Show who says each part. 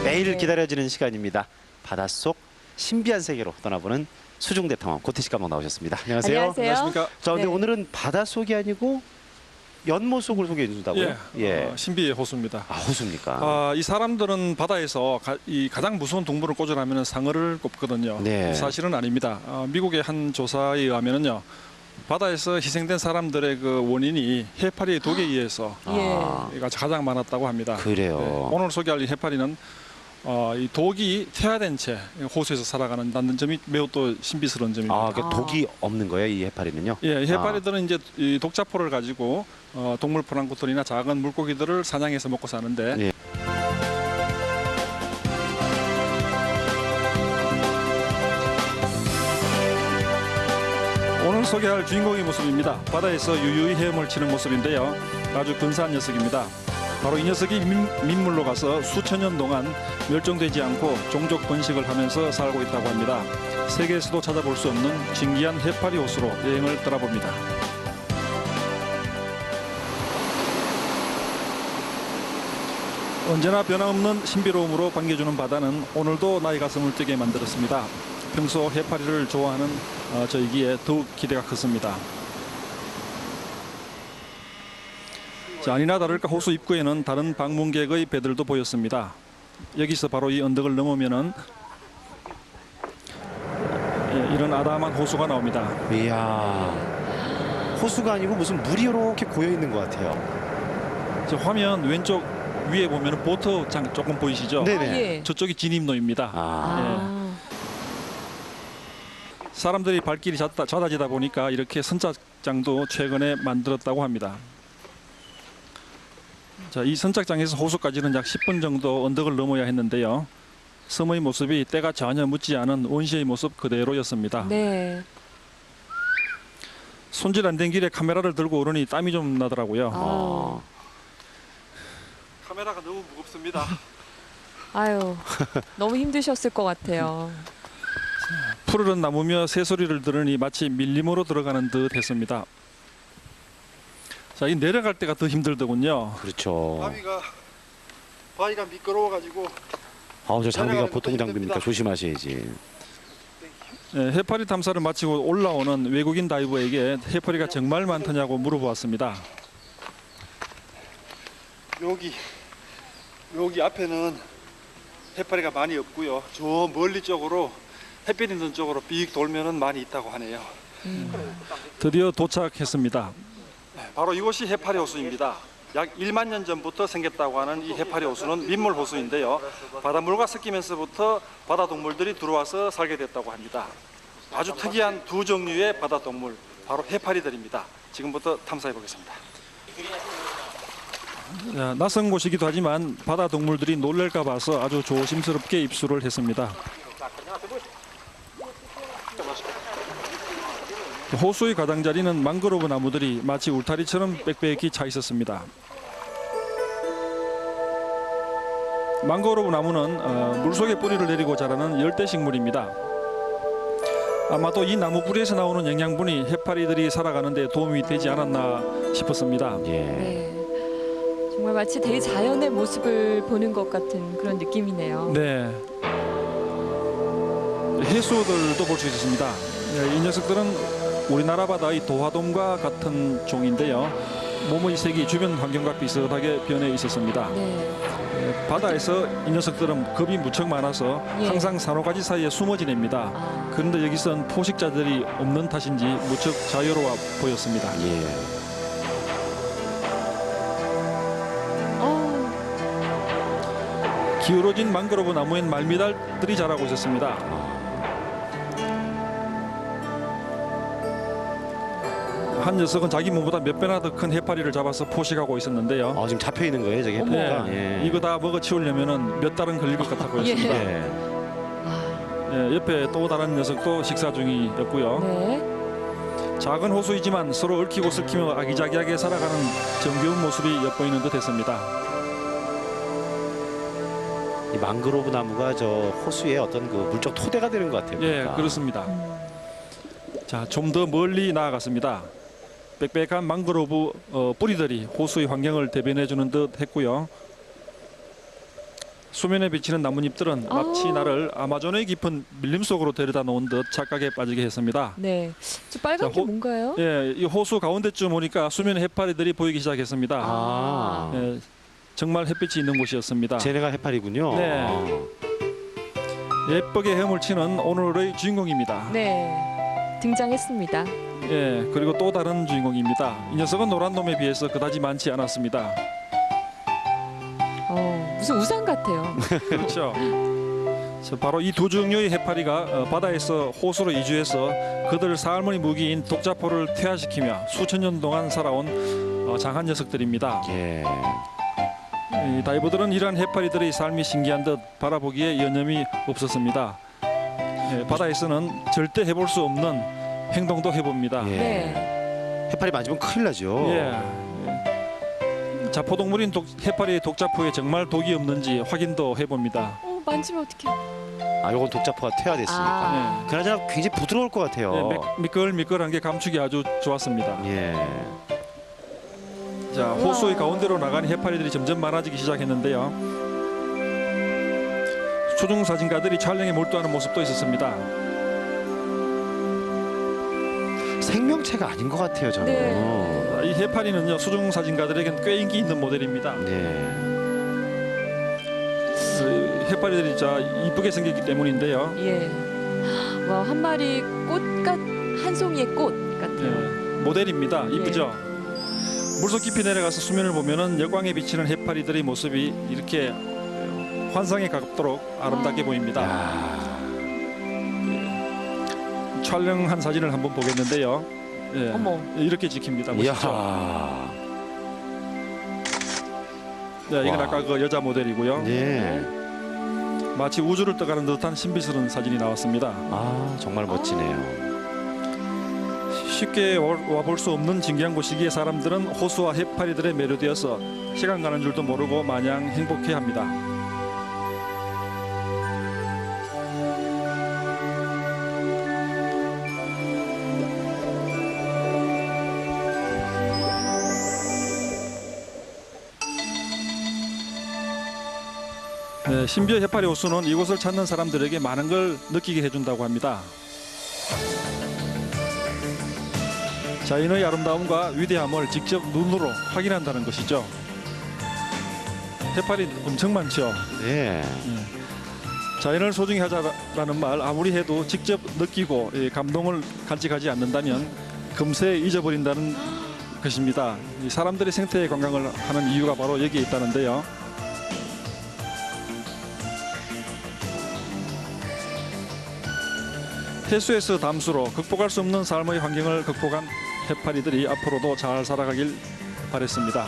Speaker 1: 매일 기다려지는 시간입니다. 바닷속 신비한 세계로 떠나보는 수중대 탐험 고태식 감독 나오셨습니다. 안녕하세요.
Speaker 2: 안녕하십니까.
Speaker 1: 자, 근데
Speaker 2: 네.
Speaker 1: 오늘은 바닷속이 아니고 연못 속을 소개해 준다고요?
Speaker 2: 신비의 호수입니다.
Speaker 1: 아, 호수입니까?
Speaker 2: 이 사람들은 바다에서 가장 무서운 동물을 꽂으라면 상어를 꼽거든요.
Speaker 1: 네.
Speaker 2: 사실은 아닙니다. 미국의 한 조사에 의하면요, 바다에서 희생된 사람들의 그 원인이 해파리의 독에 의해서 가장 많았다고 합니다.
Speaker 1: 그래요.
Speaker 2: 네. 오늘 소개할 이 해파리는 이 독이 퇴화된 채 호수에서 살아가는 점이 매우 또 신비스러운 점입니다.
Speaker 1: 아, 그러니까 독이 없는 거예요, 이 해파리는요?
Speaker 2: 예, 해파리들은 이제 이 독자포를 가지고 동물 플랑크톤이나 작은 물고기들을 사냥해서 먹고 사는데
Speaker 1: 예.
Speaker 2: 오늘 소개할 주인공의 모습입니다. 바다에서 유유히 헤엄을 치는 모습인데요. 아주 근사한 녀석입니다. 바로 이 녀석이 민물로 가서 수천 년 동안 멸종되지 않고 종족 번식을 하면서 살고 있다고 합니다. 세계에서도 찾아볼 수 없는 신기한 해파리 호수로 여행을 떠나봅니다. 언제나 변함없는 신비로움으로 반겨주는 바다는 오늘도 나의 가슴을 뛰게 만들었습니다. 평소 해파리를 좋아하는 저이기에 더욱 기대가 컸습니다. 자, 아니나 다를까 호수 입구에는 다른 방문객의 배들도 보였습니다. 여기서 바로 이 언덕을 넘으면은 이런 아담한 호수가 나옵니다.
Speaker 1: 이야, 호수가 아니고 무슨 물이 이렇게 고여 있는 것 같아요.
Speaker 2: 저 화면 왼쪽 위에 보면 보트장 조금 보이시죠?
Speaker 1: 네네.
Speaker 2: 저쪽이 진입로입니다. 사람들이 발길이 잦아지다 보니까 이렇게 선착장도 최근에 만들었다고 합니다. 자, 이 선착장에서 호수까지는 약 10분 정도 언덕을 넘어야 했는데요. 섬의 모습이 때가 전혀 묻지 않은 원시의 모습 그대로였습니다.
Speaker 3: 네.
Speaker 2: 손질 안 된 길에 카메라를 들고 오르니 땀이 좀 나더라고요. 카메라가 너무 무겁습니다.
Speaker 3: 아유, 너무 힘드셨을 것 같아요.
Speaker 2: 푸르른 나무며 새소리를 들으니 마치 밀림으로 들어가는 듯 했습니다. 자, 이 내려갈 때가 더 힘들더군요.
Speaker 1: 그렇죠.
Speaker 2: 바위가 미끄러워가지고.
Speaker 1: 아우, 저 장비가
Speaker 2: 내려가는
Speaker 1: 보통
Speaker 2: 것도
Speaker 1: 장비입니까?
Speaker 2: 힘듭니다.
Speaker 1: 조심하셔야지.
Speaker 2: 해파리 탐사를 마치고 올라오는 외국인 다이버에게 해파리가 정말 많더냐고 물어보았습니다.
Speaker 4: 여기 앞에는 해파리가 많이 없고요. 저 멀리 쪽으로 햇빛 있는 쪽으로 빅 돌면은 많이 있다고 하네요.
Speaker 2: 드디어 도착했습니다.
Speaker 4: 바로 이곳이 해파리 호수입니다. 약 1만 년 전부터 생겼다고 하는 이 해파리 호수는 민물 호수인데요. 바닷물과 섞이면서부터 바다 동물들이 들어와서 살게 됐다고 합니다. 아주 특이한 두 종류의 바다 동물, 바로 해파리들입니다. 지금부터 탐사해 보겠습니다.
Speaker 2: 낯선 곳이기도 하지만 바다 동물들이 놀랄까 봐서 아주 조심스럽게 입수를 했습니다. 호수의 가장자리는 망그로브 나무들이 마치 울타리처럼 빽빽히 차 있었습니다. 망그로브 나무는 물속에 뿌리를 내리고 자라는 열대식물입니다. 아마도 이 나무 뿌리에서 나오는 영양분이 해파리들이 살아가는 데 도움이 되지 않았나 싶었습니다.
Speaker 3: 네. 정말 마치 대자연의 모습을 보는 것 같은 그런 느낌이네요.
Speaker 2: 네. 해수들도 볼 수 있었습니다. 이 녀석들은 우리나라 바다의 도화돔과 같은 종인데요. 몸의 색이 주변 환경과 비슷하게 변해 있었습니다.
Speaker 3: 네.
Speaker 2: 바다에서 이 녀석들은 겁이 무척 많아서 항상 산호가지 사이에 숨어 지냅니다. 그런데 여기선 포식자들이 없는 탓인지 무척 자유로워 보였습니다. 기울어진 망그로브 나무엔 말미달들이 자라고 있었습니다. 한 녀석은 자기 몸보다 몇 배나 더 큰 해파리를 잡아서 포식하고 있었는데요.
Speaker 1: 지금 잡혀 있는 거예요, 저게 해파리가?
Speaker 2: 이거 다 먹어 치우려면은 몇 달은 걸릴 것 같아 보였습니다. 옆에 또 다른 녀석도 식사 중이었고요.
Speaker 3: 네.
Speaker 2: 작은 호수이지만 서로 얽히고 설키며 아기자기하게 살아가는 정겨운 모습이 엿보이는 듯했습니다.
Speaker 1: 이 망그로브 나무가 저 호수의 어떤 그 물적 토대가 되는 것 같아요.
Speaker 2: 예,
Speaker 1: 그러니까.
Speaker 2: 그렇습니다. 자, 좀 더 멀리 나아갔습니다. 빽빽한 망그로브 뿌리들이 호수의 환경을 대변해 주는 듯 했고요. 수면에 비치는 나뭇잎들은 마치 나를 아마존의 깊은 밀림 속으로 데려다 놓은 듯 착각에 빠지게 했습니다.
Speaker 3: 네. 저 빨간
Speaker 2: 자,
Speaker 3: 게 뭔가요?
Speaker 2: 예, 이 호수 가운데쯤 오니까 수면 해파리들이 보이기 시작했습니다.
Speaker 1: 아,
Speaker 2: 예, 정말 햇빛이 있는 곳이었습니다.
Speaker 1: 쟤네가 해파리군요.
Speaker 2: 네. 예쁘게 헤엄을 치는 오늘의 주인공입니다.
Speaker 3: 네. 등장했습니다.
Speaker 2: 예, 그리고 또 다른 주인공입니다. 이 녀석은 노란 놈에 비해서 그다지 많지 않았습니다.
Speaker 3: 무슨 우산 같아요.
Speaker 2: 그렇죠. 그래서 바로 이 두 종류의 해파리가 바다에서 호수로 이주해서 그들 삶의 무기인 독자포를 퇴화시키며 수천 년 동안 살아온 장한 녀석들입니다.
Speaker 1: 예.
Speaker 2: 이 다이버들은 이러한 해파리들의 삶이 신기한 듯 바라보기에 여념이 없었습니다. 예, 바다에서는 절대 해볼 수 없는 행동도 해봅니다.
Speaker 1: 예.
Speaker 3: 네.
Speaker 1: 해파리 만지면 큰일 나죠.
Speaker 2: 예. 자포동물인 해파리의 독자포에 정말 독이 없는지 확인도 해봅니다.
Speaker 3: 만지면 어떡해.
Speaker 1: 아, 요건 독자포가 퇴화됐으니까.
Speaker 3: 아.
Speaker 1: 그나저나 굉장히 부드러울 것 같아요.
Speaker 2: 예, 미끌미끌한 게 감축이 아주 좋았습니다.
Speaker 1: 예.
Speaker 2: 자, 호수의 가운데로 나가는 해파리들이 점점 많아지기 시작했는데요. 수중 사진가들이 촬영에 몰두하는 모습도 있었습니다.
Speaker 1: 생명체가 아닌 것 같아요, 저는.
Speaker 3: 네.
Speaker 2: 자, 이 해파리는요, 수중 사진가들에겐 꽤 인기 있는 모델입니다.
Speaker 1: 네.
Speaker 2: 해파리들이 진짜 이쁘게 생겼기 때문인데요.
Speaker 3: 예. 와, 한 마리 한 송이의 꽃 같아요.
Speaker 2: 예, 모델입니다. 이쁘죠? 물속 깊이 내려가서 수면을 보면은 여광에 비치는 해파리들의 모습이 이렇게 환상에 가깝도록 아름답게 보입니다.
Speaker 1: 야.
Speaker 2: 촬영한 사진을 한번 보겠는데요. 예,
Speaker 3: 어머.
Speaker 2: 이렇게 찍힙니다. 보시죠.
Speaker 1: 이야.
Speaker 2: 네, 이건
Speaker 1: 와.
Speaker 2: 아까 그 여자 모델이고요.
Speaker 1: 예.
Speaker 2: 마치 우주를 떠가는 듯한 신비스러운 사진이 나왔습니다.
Speaker 1: 아, 정말 멋지네요.
Speaker 2: 쉽게 와볼 수 없는 진기한 곳이기에 사람들은 호수와 해파리들에 매료되어서 시간 가는 줄도 모르고 마냥 행복해합니다. 네, 신비의 해파리 호수는 이곳을 찾는 사람들에게 많은 걸 느끼게 해준다고 합니다. 자연의 아름다움과 위대함을 직접 눈으로 확인한다는 것이죠. 해파리 엄청 많죠.
Speaker 1: 네.
Speaker 2: 자연을 소중히 하자라는 말 아무리 해도 직접 느끼고 감동을 간직하지 않는다면 금세 잊어버린다는 것입니다. 이 사람들이 생태 관광을 하는 이유가 바로 여기에 있다는데요. 해수에서 담수로 극복할 수 없는 삶의 환경을 극복한 해파리들이 앞으로도 잘 살아가길 바랬습니다.